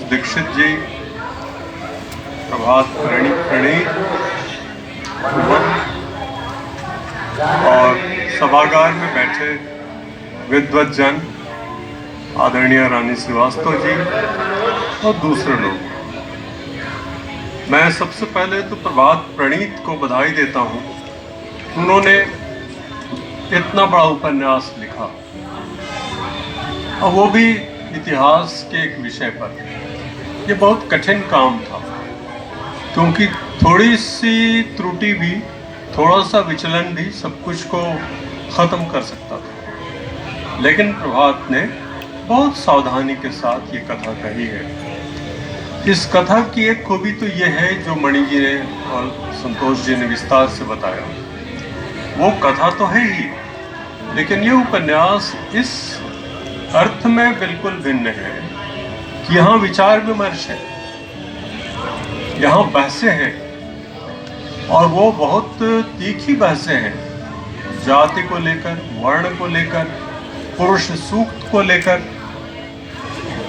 दीक्षित जी, प्रभात प्रणीत और सभागार में बैठे विद्वत जन, आदरणीय रानी श्रीवास्तव जी और दूसरे लोग, मैं सबसे पहले तो प्रभात प्रणीत को बधाई देता हूँ। उन्होंने इतना बड़ा उपन्यास लिखा और वो भी इतिहास के एक विषय पर। ये बहुत कठिन काम था क्योंकि थोड़ी सी त्रुटि भी, थोड़ा सा विचलन भी सब कुछ को ख़त्म कर सकता था, लेकिन प्रभात ने बहुत सावधानी के साथ ये कथा कही है। इस कथा की एक खूबी तो ये है जो मणि जी ने और संतोष जी ने विस्तार से बताया, वो कथा तो है ही, लेकिन ये उपन्यास इस अर्थ में बिल्कुल भिन्न है कि यहाँ विचार विमर्श है, यहाँ बहसें हैं और वो बहुत तीखी बहसें हैं, जाति को लेकर, वर्ण को लेकर, पुरुष सूक्त को लेकर,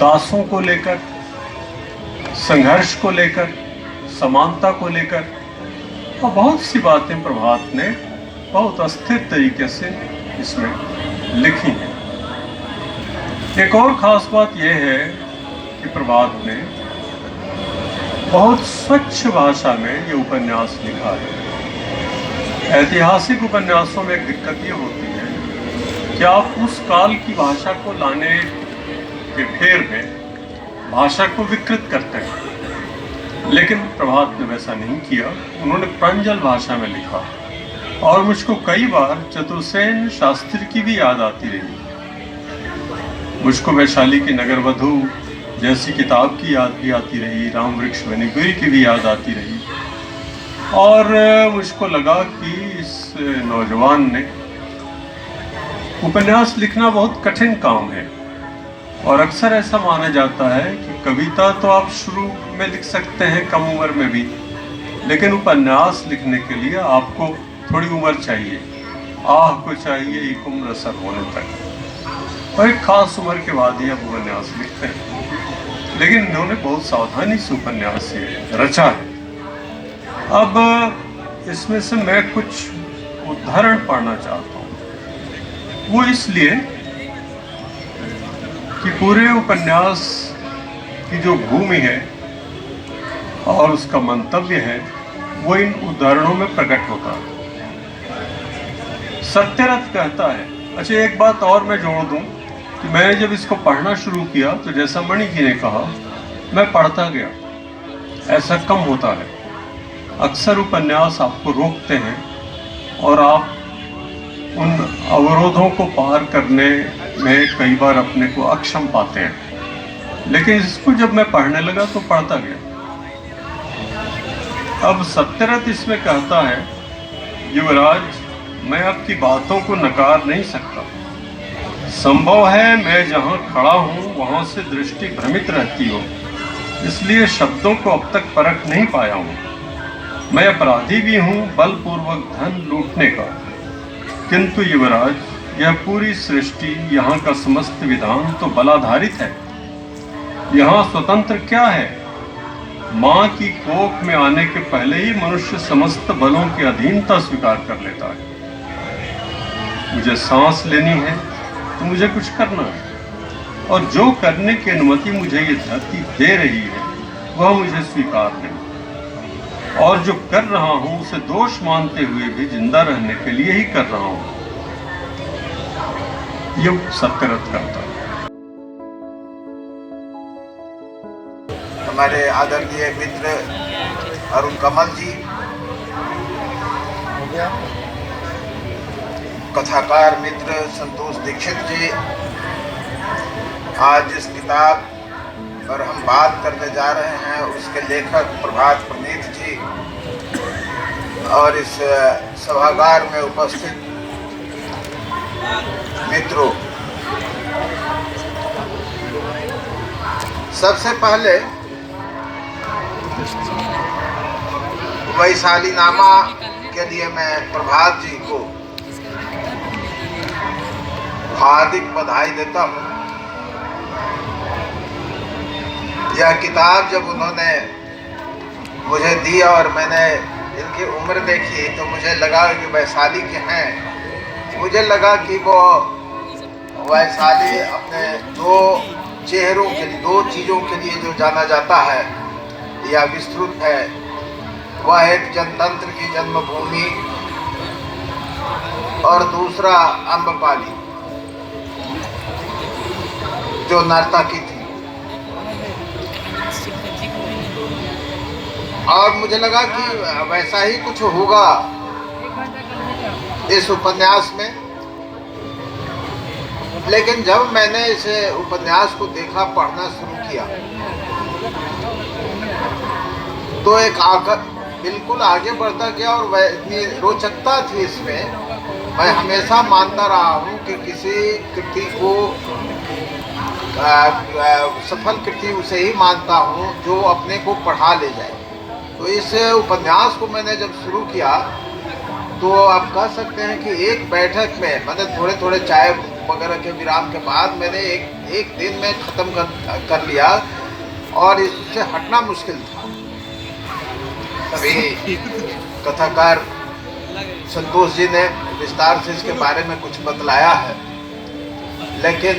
दासों को लेकर, संघर्ष को लेकर, समानता को लेकर, और बहुत सी बातें प्रभात ने बहुत अस्थिर तरीके से इसमें लिखी है। एक और खास बात यह है कि प्रभात ने बहुत स्वच्छ भाषा में ये उपन्यास लिखा है। ऐतिहासिक उपन्यासों में एक दिक्कत ये होती है कि आप उस काल की भाषा को लाने के फेर में भाषा को विकृत करते हैं, लेकिन प्रभात ने वैसा नहीं किया। उन्होंने प्रांजल भाषा में लिखा और मुझको कई बार चतुर्सेन शास्त्री की भी याद आती रही। मुझको वैशाली की नगरवधु जैसी किताब की याद भी आती रही, राम वृक्ष वनिगिरी की भी याद आती रही, और मुझको लगा कि इस नौजवान ने उपन्यास लिखना बहुत कठिन काम है। और अक्सर ऐसा माना जाता है कि कविता तो आप शुरू में लिख सकते हैं कम उम्र में भी, लेकिन उपन्यास लिखने के लिए आपको थोड़ी उम्र चाहिए, आह को चाहिए एक उम्र असर होने तक, और एक खास उम्र के बाद ही आप उपन्यास लिखते हैं। लेकिन इन्होंने बहुत सावधानी से उपन्यास रचा है। अब इसमें से मैं कुछ उदाहरण पढ़ना चाहता हूँ। वो इसलिए कि पूरे उपन्यास की जो भूमि है और उसका मंतव्य है वो इन उदाहरणों में प्रकट होता है। सत्यरथ कहता है, अच्छा एक बात और मैं जोड़ दूं कि मैंने जब इसको पढ़ना शुरू किया तो जैसा मणि जी ने कहा, मैं पढ़ता गया। ऐसा कम होता है, अक्सर उपन्यास आपको रोकते हैं और आप उन अवरोधों को पार करने में कई बार अपने को अक्षम पाते हैं, लेकिन इसको जब मैं पढ़ने लगा तो पढ़ता गया। अब सत्यरथ इसमें कहता है, युवराज मैं आपकी बातों को नकार नहीं सकता। संभव है मैं जहां खड़ा हूं वहां से दृष्टि भ्रमित रहती हो, इसलिए शब्दों को अब तक परख नहीं पाया हूं। मैं अपराधी भी हूं बलपूर्वक धन लूटने का, किंतु युवराज यह पूरी सृष्टि, यहाँ का समस्त विधान तो बलाधारित है। यहाँ स्वतंत्र क्या है? माँ की कोख में आने के पहले ही मनुष्य समस्त बलों की अधीनता स्वीकार कर लेता है। मुझे सांस लेनी है तो मुझे कुछ करना है, और जो करने की अनुमति मुझे ये धरती दे रही है वह मुझे स्वीकार नहीं, और जो कर रहा हूं उसे दोष मानते हुए भी जिंदा रहने के लिए ही कर रहा हूं। ये सत्यरथ करता है। हमारे आदरणीय मित्र अरुण कमल जी, कथाकार मित्र संतोष दीक्षित जी, आज जिस किताब पर हम बात करने जा रहे हैं उसके लेखक प्रभात प्रणीत जी, और इस सभागार में उपस्थित मित्रों, सबसे पहले वैशालीनामा के लिए मैं प्रभात जी को हार्दिक बधाई देता हूँ। यह किताब जब उन्होंने मुझे दी और मैंने इनकी उम्र देखी तो मुझे लगा कि वैशाली के हैं। मुझे लगा कि वो वैशाली अपने दो चेहरों के लिए, दो चीज़ों के लिए जो जाना जाता है या विस्तृत है, वह एक जनतंत्र की जन्मभूमि और दूसरा अम्बपाली जो नर्तकी थी। और मुझे लगा कि वैसा ही कुछ होगा इस उपन्यास में। लेकिन जब मैंने इस उपन्यास को देखा, पढ़ना शुरू किया, तो एक बिल्कुल आगे बढ़ता गया और वह इतनी रोचकता थी इसमें। मैं हमेशा मानता रहा हूँ कि किसी कृति को सफल कृति उसे ही मानता हूँ जो अपने को पढ़ा ले जाए। तो इस उपन्यास को मैंने जब शुरू किया तो आप कह सकते हैं कि एक बैठक में, मैंने थोड़े थोड़े चाय वगैरह के विराम के बाद मैंने एक दिन में ख़त्म कर लिया और इससे हटना मुश्किल था। अभी कथाकार संतोष जी ने विस्तार से इसके बारे में कुछ बतलाया है, लेकिन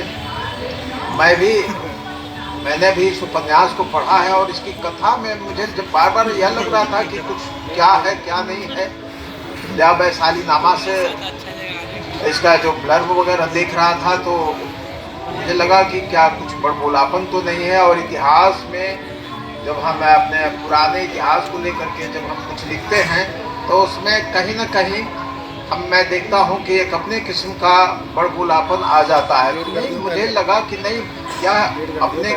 मैंने भी इस उपन्यास को पढ़ा है और इसकी कथा में मुझे जब बार बार यह लग रहा था कि कुछ क्या है क्या नहीं है। जब वैशाली नामा से इसका जो ब्लर्ब वगैरह देख रहा था तो मुझे लगा कि क्या कुछ बड़बोलापन तो नहीं है। और इतिहास में जब हम अपने पुराने इतिहास को लेकर के जब हम कुछ लिखते हैं तो उसमें कहीं ना कहीं मैं देखता हूँ कि एक अपने किस्म का बड़बोलापन आ जाता है। लेकिन मुझे लगा कि नहीं, यह अपने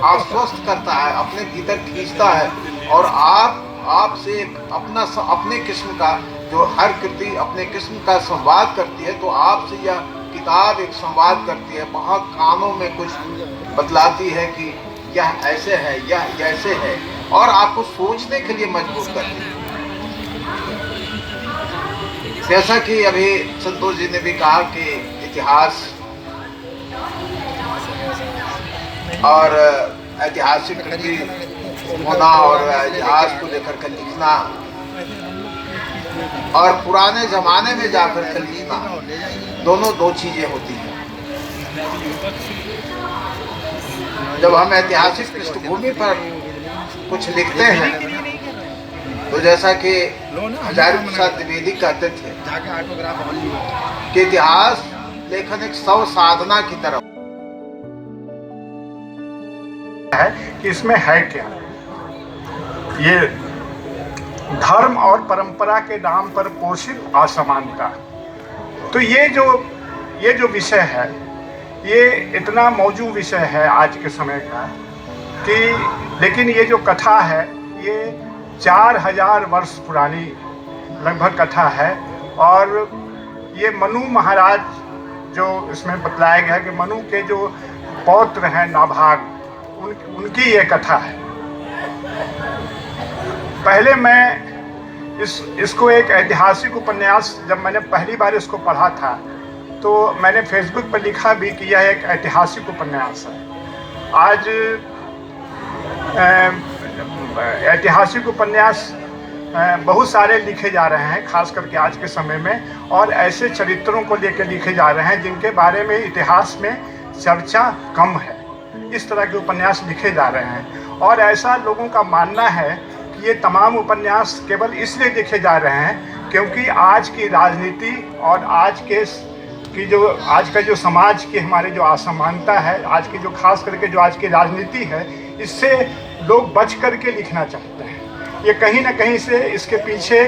आश्वस्त करता है, अपने भीतर खींचता है और आपसे अपने किस्म का, जो हर कृति अपने किस्म का संवाद करती है, तो आपसे यह किताब एक संवाद करती है, बहुत कानों में कुछ बतलाती है कि यह ऐसे है, यह ऐसे है, और आपको सोचने के लिए मजबूर करती है। जैसा कि अभी संतोष जी ने भी कहा कि इतिहास और ऐतिहासिक कृति होना और इतिहास को लेकर के लिखना और पुराने ज़माने में जाकर के लिखना, दोनों दो चीज़ें होती हैं। जब हम ऐतिहासिक पृष्ठभूमि पर कुछ लिखते हैं तो जैसा कि हजारी प्रसाद द्विवेदी कहते थे कि इतिहास लेखन एक सौ साधना की तरफ है कि इसमें है क्या। ये धर्म और परंपरा के नाम पर पोषित असमानता, तो ये जो विषय है, ये इतना मौजूद विषय है आज के समय का कि, लेकिन ये जो कथा है ये 4000 वर्ष पुरानी लगभग कथा है। और ये मनु महाराज, जो इसमें बतलाया गया कि मनु के जो पौत्र हैं नाभाग, उनकी ये कथा है। पहले मैं इसको एक ऐतिहासिक उपन्यास, जब मैंने पहली बार इसको पढ़ा था तो मैंने फेसबुक पर लिखा भी कि यह एक ऐतिहासिक उपन्यास है। आज ऐतिहासिक उपन्यास बहुत सारे लिखे जा रहे हैं, खास करके आज के समय में, और ऐसे चरित्रों को लेकर लिखे जा रहे हैं जिनके बारे में इतिहास में चर्चा कम है। इस तरह के उपन्यास लिखे जा रहे हैं और ऐसा लोगों का मानना है कि ये तमाम उपन्यास केवल इसलिए लिखे जा रहे हैं क्योंकि आज की राजनीति और आज का जो समाज की हमारे जो असमानता है, आज की जो खास करके जो आज की राजनीति है, इससे लोग बच करके लिखना चाहते हैं। ये कहीं ना कहीं से इसके पीछे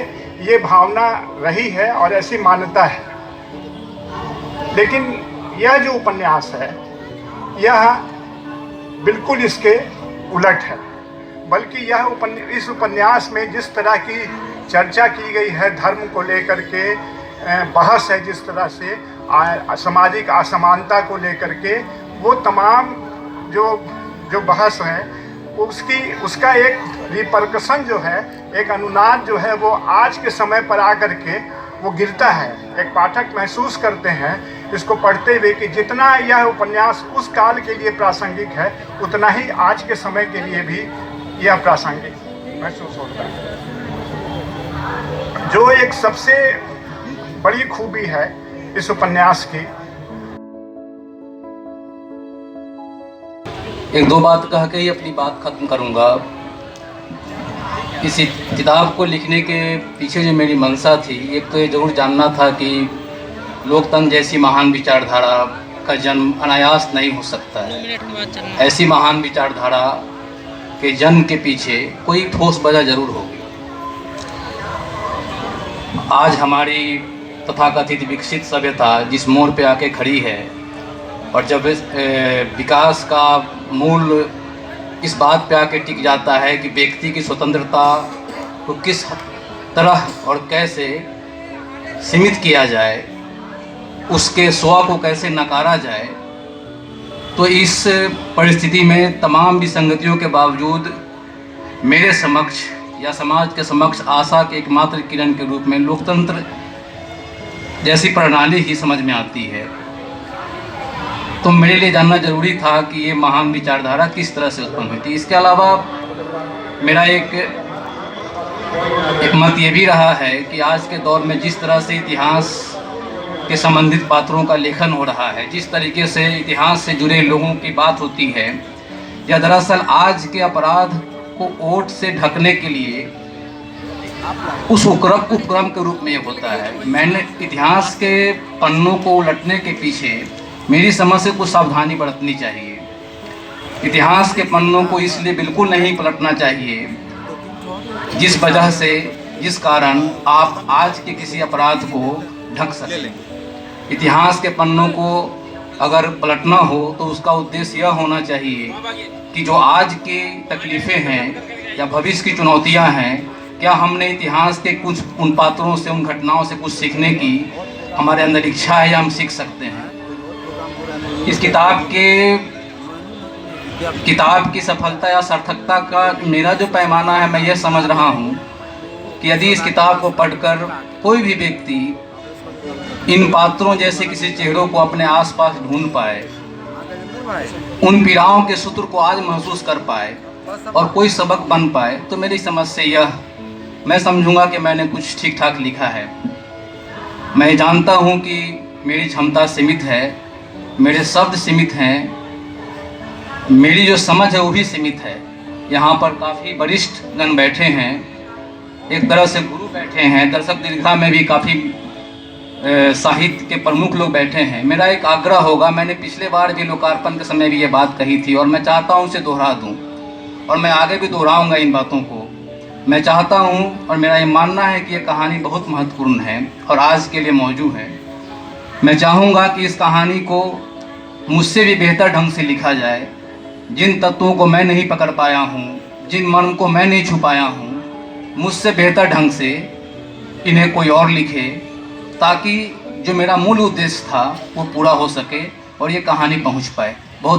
ये भावना रही है और ऐसी मान्यता है। लेकिन यह जो उपन्यास है यह बिल्कुल इसके उलट है। बल्कि इस उपन्यास में जिस तरह की चर्चा की गई है, धर्म को लेकर के बहस है, जिस तरह से सामाजिक असमानता को लेकर के, वो तमाम जो बहस है उसका एक रिपरकशन जो है, एक अनुनाद जो है, वो आज के समय पर आकर के वो गिरता है। एक पाठक महसूस करते हैं इसको पढ़ते हुए कि जितना यह उपन्यास उस काल के लिए प्रासंगिक है उतना ही आज के समय के लिए भी यह प्रासंगिक महसूस होता है। जो एक सबसे बड़ी खूबी है इस उपन्यास की, एक दो बात कह के ही अपनी बात खत्म करूंगा। इस किताब को लिखने के पीछे जो मेरी मंशा थी, एक तो ये जरूर जानना था कि लोकतंत्र जैसी महान विचारधारा का जन्म अनायास नहीं हो सकता है। ऐसी महान विचारधारा के जन्म के पीछे कोई ठोस वजह जरूर होगी। आज हमारी तथाकथित विकसित सभ्यता जिस मोड़ पे आके खड़ी है, और जब विकास का मूल इस बात पे आके टिक जाता है कि व्यक्ति की स्वतंत्रता को किस तरह और कैसे सीमित किया जाए, उसके स्व को कैसे नकारा जाए, तो इस परिस्थिति में तमाम विसंगतियों के बावजूद मेरे समक्ष या समाज के समक्ष आशा के एकमात्र किरण के रूप में लोकतंत्र जैसी प्रणाली ही समझ में आती है। तो मेरे लिए जानना जरूरी था कि ये महान विचारधारा किस तरह से उत्पन्न हुई थी। इसके अलावा मेरा एक मत ये भी रहा है कि आज के दौर में जिस तरह से इतिहास के संबंधित पात्रों का लेखन हो रहा है, जिस तरीके से इतिहास से जुड़े लोगों की बात होती है, या दरअसल आज के अपराध को ओट से ढकने के लिए उस उपक्रम के रूप में ये होता है। मैंने इतिहास के पन्नों को उलटने के पीछे मेरी समझ से कुछ सावधानी बरतनी चाहिए। इतिहास के पन्नों को इसलिए बिल्कुल नहीं पलटना चाहिए जिस वजह से, जिस कारण आप आज के किसी अपराध को ढक सकें। इतिहास के पन्नों को अगर पलटना हो तो उसका उद्देश्य यह होना चाहिए कि जो आज की तकलीफ़ें हैं या भविष्य की चुनौतियां हैं, क्या हमने इतिहास के कुछ उन पात्रों से, उन घटनाओं से कुछ सीखने की हमारे अंदर इच्छा है या हम सीख सकते हैं। इस किताब की सफलता या सार्थकता का मेरा जो पैमाना है, मैं यह समझ रहा हूँ कि यदि इस किताब को पढ़कर कोई भी व्यक्ति इन पात्रों जैसे किसी चेहरों को अपने आसपास ढूंढ पाए, उन पीड़ाओं के सूत्र को आज महसूस कर पाए और कोई सबक बन पाए, तो मेरी समझ से यह मैं समझूंगा कि मैंने कुछ ठीक ठाक लिखा है। मैं जानता हूँ कि मेरी क्षमता सीमित है, मेरे शब्द सीमित हैं, मेरी जो समझ है वो भी सीमित है। यहाँ पर काफ़ी वरिष्ठ गण बैठे हैं, एक तरह से गुरु बैठे हैं, दर्शक दीर्घा में भी काफ़ी साहित्य के प्रमुख लोग बैठे हैं। मेरा एक आग्रह होगा, मैंने पिछले बार भी लोकार्पण के समय भी ये बात कही थी और मैं चाहता हूँ उसे दोहरा दूँ और मैं आगे भी दोहराऊँगा इन बातों को। मैं चाहता हूँ और मेरा ये मानना है कि ये कहानी बहुत महत्वपूर्ण है और आज के लिए मौजूद है। मैं चाहूँगा कि इस कहानी को मुझसे भी बेहतर ढंग से लिखा जाए। जिन तत्वों को मैं नहीं पकड़ पाया हूँ, जिन मर्म को मैं नहीं छुपाया हूँ, मुझसे बेहतर ढंग से इन्हें कोई और लिखे, ताकि जो मेरा मूल उद्देश्य था वो पूरा हो सके और ये कहानी पहुँच पाए।